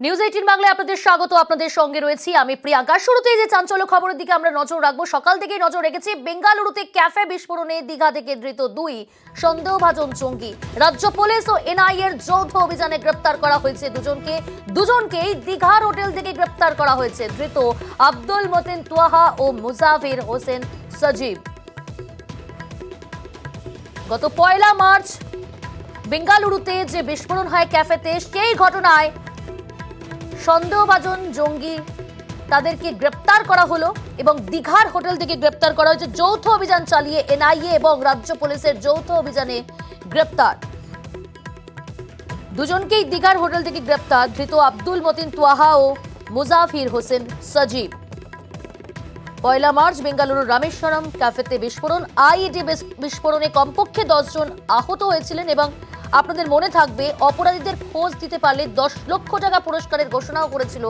News 18 বাংলায় আপনাদের স্বাগত। আপনাদের সঙ্গে রয়েছি আমি প্রিয়াঙ্কা। শুরুতেই যে চাঞ্চল্য খবরের দিকে আমরা নজর রাখবো। সকাল থেকেই নজর রেখেছি বেঙ্গালুরুতে ক্যাফে বিস্ফোরণে দীঘা থেকে ধৃত দুই সন্দেহভাজন জঙ্গি। রাজ্য পুলিশ ও এনআইএ এর যৌথ অভিযানে গ্রেপ্তার করা হয়েছে দুজনকেই দীঘার হোটেল থেকে গ্রেপ্তার করা হয়েছে। ধৃত আব্দুল মতিন তোয়াহা ও মুজাফির হোসেন সজীব। গত 1 মার্চ বেঙ্গালুরুতে যে বিস্ফোরণ হয় ক্যাফেতে, সেই ঘটনায় সন্দেহভাজন জঙ্গি তাদেরকে গ্রেপ্তার করা হলো এবং দীঘার হোটেল থেকে গ্রেপ্তার করা হয়েছে। যৌথ অভিযান চালিয়ে এনআইএ এবং রাজ্য পুলিশের যৌথ অভিযানে গ্রেপ্তার দুজনকেই দীঘার হোটেল থেকে গ্রেপ্তার। ধৃত আব্দুল মতিন তোয়াহা ও মুজাফির হোসেন সজীব। 1 মার্চ বেঙ্গালুরুর রামেশ্বরম ক্যাফেতে বিস্ফোরণ। আইইডি বিস্ফোরণে কমপক্ষে 10 জন আহত হয়েছিলেন এবং আপনাদের মনে থাকবে অপরাধীদের খোঁজ দিতে পারলে 10 লক্ষ টাকা পুরস্কারের ঘোষণাও করেছিল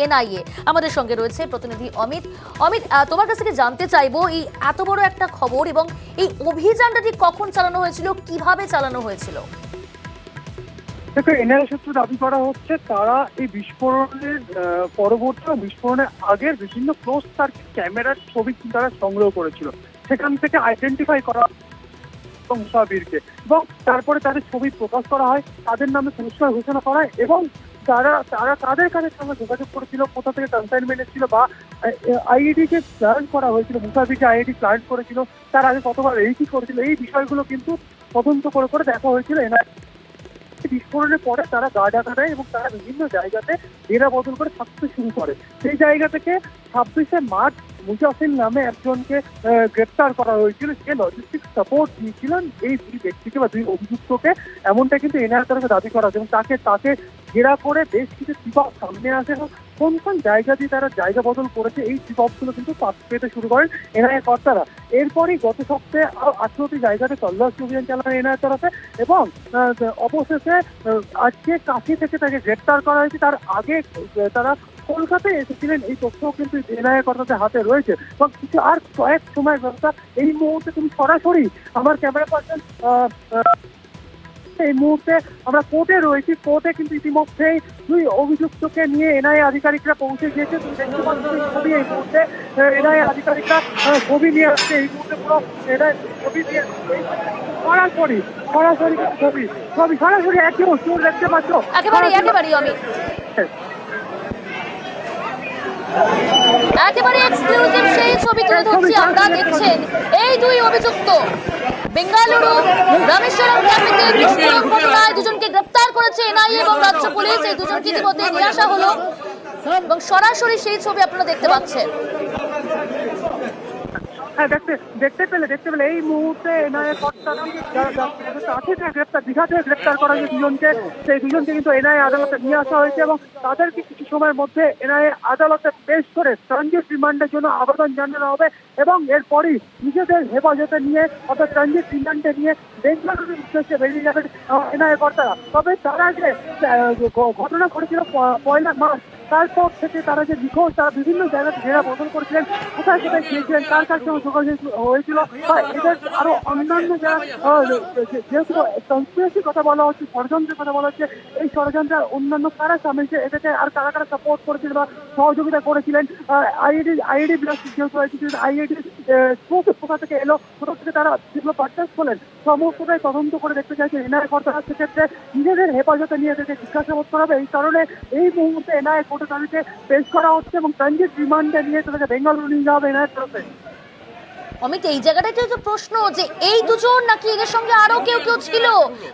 এনআইএ। আমাদের সঙ্গে রয়েছে প্রতিনিধি অমিত। অমিত, তোমার কাছ থেকে জানতে চাইবো এই এত বড় একটা খবর এবং এই অভিযানটা ঠিক কখন চালানো হয়েছিল, কিভাবে চালানো হয়েছিল? দেখো, এনআইএ সূত্রে দাবি করা হচ্ছে তারা এই বিস্ফোরণের পরবর্তী বিস্ফোরণের আগের বিভিন্ন ক্লোজ সার্কিট ক্যামেরার ছবি তারা সংগ্রহ করেছিল। সেখান থেকে আইডেন্টিফাই করা মুসাফিরকে এবং তারপরে তাদের ছবি প্রকাশ করা হয়, তাদের নামে পুরস্কার ঘোষণা করা হয় এবং তারা তাদের কাছে সঙ্গে যোগাযোগ করেছিল, কোথা থেকে কনসাইনমেন্ট এসেছিল বা আইইডি যে প্ল্যান করা হয়েছিল, মুসাফিরকে আইইডি প্ল্যান করেছিল, তার আগে কতবার কি করেছিল, এই বিষয়গুলো কিন্তু তদন্ত করে করে দেখা হয়েছিল। বিস্ফোরণের পরে তারা গা ঢাকা দেয় এবং তারা বিভিন্ন জায়গাতে ডেরা বদল করে থাকতে শুরু করে। সেই জায়গা থেকে 26 মার্চ মুজাফির নামে একজনকে গ্রেপ্তার করা হয়েছিল। সে লজিস্টিক সাপোর্ট দিয়েছিলেন এই দুই ব্যক্তিকে বা দুই অভিযুক্তকে, এমনটা কিন্তু এনআইএর তরফে দাবি করা হয়েছে এবং তাকে ঘেরা করে বেশ কিছু টিপপ সামনে আসে এবং কোন কোন জায়গা দিয়ে তারা জায়গা বদল করেছে এই টিপপগুলো কিন্তু পেতে শুরু করেন এনআইএ কর্তারা। এরপরই গত সপ্তাহে আরো 18টি জায়গাতে তল্লাশি অভিযান চালান এনআইএর তরফে এবং অবশেষে আজকে কাশি থেকে তাকে গ্রেপ্তার করা হয়েছে। তার আগে তারা কলকাতায় এসেছিলেন, এই তথ্যও কিন্তু এনআইএ কর্তাদের হাতে রয়েছে এবং কিছু আর কয়েক সময় ব্যবস্থা। এই মুহূর্তে তুমি সরাসরি আমার ক্যামেরা পার্সন, এই মুহূর্তে আমরা কোর্টে রয়েছি। কোর্টে কিন্তু ইতিমধ্যেই দুই অভিযুক্তকে নিয়ে এনআইএ আধিকারিকরা পৌঁছে গিয়েছে। তুমি দেখতে পাচ্ছ ছবি, এই মুহূর্তে এনআইএ আধিকারিকরা ছবি নিয়ে আসছে। এই মুহূর্তে পুরো এনআইএ ছবি নিয়ে সরাসরি একই বস্তু দেখতে পাচ্ছ। একেবারে এক্সক্লুসিভ সেই ছবি তুলে ধরছি আমরা। দেখছেন এই দুই অভিযুক্ত বেঙ্গালুরু রামেশ্বরম ক্যাফেতে বিস্ফোরণ ঘটনায় দুজনকে গ্রেপ্তার করেছে এনআইএ এবং রাজ্য পুলিশ। এই দুজনকে ইতিমধ্যে নিয়ে আসা হলো এবং সরাসরি সেই ছবি আপনারা দেখতে পাচ্ছেন। হ্যাঁ, দেখতে পেলে এই মুহূর্তে এনআইএ কর্তারা দীঘা থেকে গ্রেপ্তার করা হয়েছে দুজনকে। সেই দুজনকে কিন্তু এনআইএ আদালতে নিয়ে আসা হয়েছে এবং তাদেরকে কিছু সময়ের মধ্যে এনআইএ আদালতে পেশ করে ট্রানজিট রিমান্ডের জন্য আবেদন জানানো হবে এবং এরপরই নিজেদের হেফাজতে নিয়ে অর্থাৎ ট্রানজিট রিমান্ডে নিয়ে বেঙ্গালুরুর উদ্দেশ্যে বেরিয়ে যাবেন এনআইএ কর্তারা। তবে তারা যে ঘটনা ঘটেছিল 1 মার্চ, তারপর থেকে তারা যে নিখোঁজ, তারা বিভিন্ন জায়গাতে ঘেরা বদল করেছিলেন, কোথায় কোথায় গিয়েছিলেন, কার কার সঙ্গে যোগাযোগ হয়েছিল বা এদের আরো অন্যান্য যারা যেহেতু কনস্পিরেসির কথা বলা হচ্ছে, ষড়যন্ত্রের কথা বলা হচ্ছে, এই ষড়যন্ত্রের অন্যান্য কারা সামিল, এদেরকে আর কারা কারা সাপোর্ট করেছিলেন বা সহযোগিতা করেছিলেন। আইআইডি যেহেতু আইআইডি কোথা থেকে এলো, কোথা থেকে তারা যেগুলো পারচেস করলেন, সমস্তটাই তদন্ত করে দেখতে চাইছে এনআইএ কর্তারা। সেক্ষেত্রে নিজেদের হেফাজতে নিয়ে এদেরকে জিজ্ঞাসাবাদ করা হবে। এই কারণে এই মুহূর্তে এনআইএ কোর্টে তাদেরকে পেশ করা হচ্ছে এবং ট্রানজিট রিমান্ডে নিয়ে তাদেরকে বেঙ্গালুরু নিয়ে যাওয়া হবে এনআইএর তরফে। অমিত, এই জায়গাটাই তো প্রশ্ন যে এই দুজন নাকি এদের সঙ্গে আরো কেউ ছিল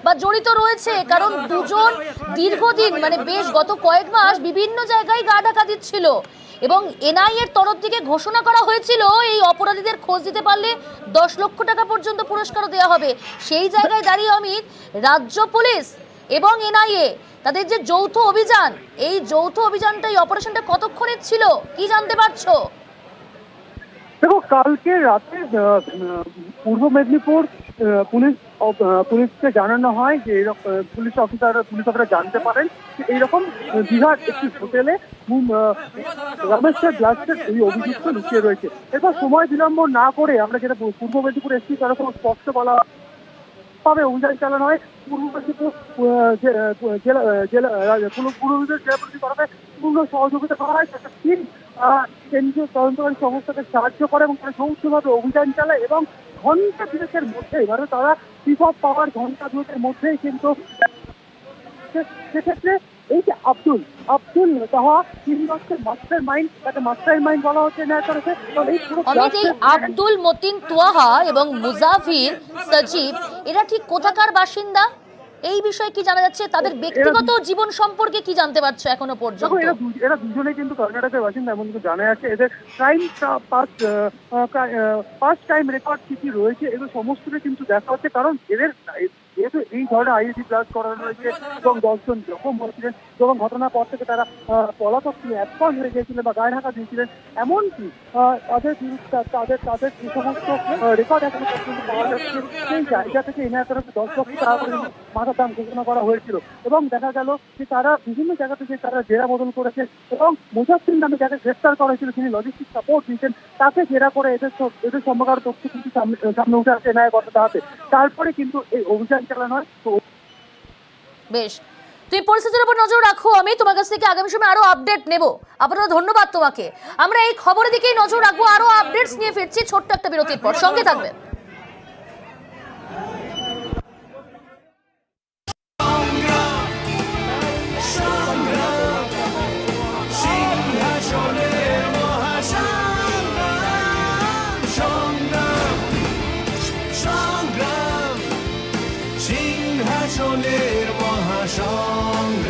বা জড়িত রয়েছে, কারণ দুজন দীর্ঘদিন মানে বেশ গত কয়েক মাস বিভিন্ন জায়গায় গা ঢাকা দিচ্ছিল এবং এনআইএর তরফ থেকে ঘোষণা করা হয়েছিল এই অপরাধীদের খোঁজ দিতে পারলে 10 লক্ষ টাকা পর্যন্ত পুরস্কারও দেওয়া হবে। সেই জায়গায় দাঁড়িয়ে অমিত, রাজ্য পুলিশ এবং এনআইএ তাদের যে যৌথ অভিযান, এই যৌথ অভিযানটা, এই অপারেশনটা কতক্ষণের ছিল, কি জানতে পারছো? দেখো, কালকে রাতে পূর্ব মেদিনীপুর পুলিশকে জানানো হয় যে পুলিশ অফিসাররা জানতে পারেন যে এইরকম দীঘার একটি হোটেলে রামেশ্বর ব্লাস্টের এই অভিযুক্ত লুকিয়ে রয়েছে। এরপর সময় বিলম্ব না করে আমরা যেটা পূর্ব মেদিনীপুর এসপি তরফে স্পষ্ট বলা ব্যাপকভাবে অভিযান চালানো হয়। পূর্ব মেদিনীপুর পূর্ব মেদিনীপুর জেলা পুলিশ তরফে পূর্ণ সহযোগিতা করা হয়। একটা টিম কেন্দ্রীয় তদন্তকারী সংস্থাকে সাহায্য করে এবং তারা যৌথভাবে অভিযান চালায় এবং ঘন্টা দুয়েকের মধ্যেই মানে তারা পিক আপ পাওয়ার ঘন্টা দুয়েকের মধ্যেই কিন্তু সেক্ষেত্রে এই যে আব্দুল তাহা 3 বছরের মাস্টার মাইন্ড, তাকে মাস্টার মাইন্ড বলা হচ্ছে ন্যায় তরফে। এই পুরো অমিত, এই আব্দুল মতিন তোয়াহা এবং মুজাফির সজীব এরা ঠিক কোথাকার বাসিন্দা? এই বিষয়ে কি জানা যাচ্ছে? তাদের ব্যক্তিগত জীবন সম্পর্কে কি জানতে পারছো এখনো পর্যন্ত? এরা দুজনেই কিন্তু কর্ণাটকের বাসিন্দা এমন কিছু জানা যাচ্ছে। এদের পাস্ট টাইম রেকর্ড কি রয়েছে এগুলো সমস্তটা কিন্তু দেখা হচ্ছে, কারণ এদের যেহেতু এই ধরনের আইইডি ব্লাস্ট করানো হয়েছে এবং 10 জন জখম হয়েছিলেন এবং ঘটনার পর থেকে তারা পলাতক অ্যাবসেন্ট হয়ে গিয়েছিলেন বা গায়ে ঢাকা দিয়েছিলেন। এমনকি তাদের বিরুদ্ধে তাদের যে সমস্ত রেকর্ড এখনো পর্যন্ত পাওয়া যাচ্ছে সেই জায়গা থেকে এনার তরফে 10 লক্ষ টাকা করে মাথার দাম ঘোষণা করা হয়েছিল এবং দেখা গেল যে তারা বিভিন্ন জায়গা থেকে তারা জেরা বদল করেছে এবং মুজাফির নামে যাকে গ্রেফতার করা হয়েছিল তিনি লজিস্টিক সাপোর্ট দিয়েছেন, তাকে জেরা করে এদের সম্পর্কে আরো তথ্য কিন্তু সামনে উঠে আসে এনআইএ ঘটনাতে। তারপরে কিন্তু এই অভিযান চালানো হয়। বেশ, তুমি পরিস্থিতির উপর নজর রাখো। আমি তোমার কাছ থেকে আগামী সময় আরো আপডেট নেব। আপাতত ধন্যবাদ তোমাকে। আমরা এই খবরের দিকেই নজর রাখবো, আরো আপডেটস নিয়ে ফিরছি ছোট্ট একটা বিরতির পর। সঙ্গে থাকবে। সিংহাসনের মহাসংগ্রাম।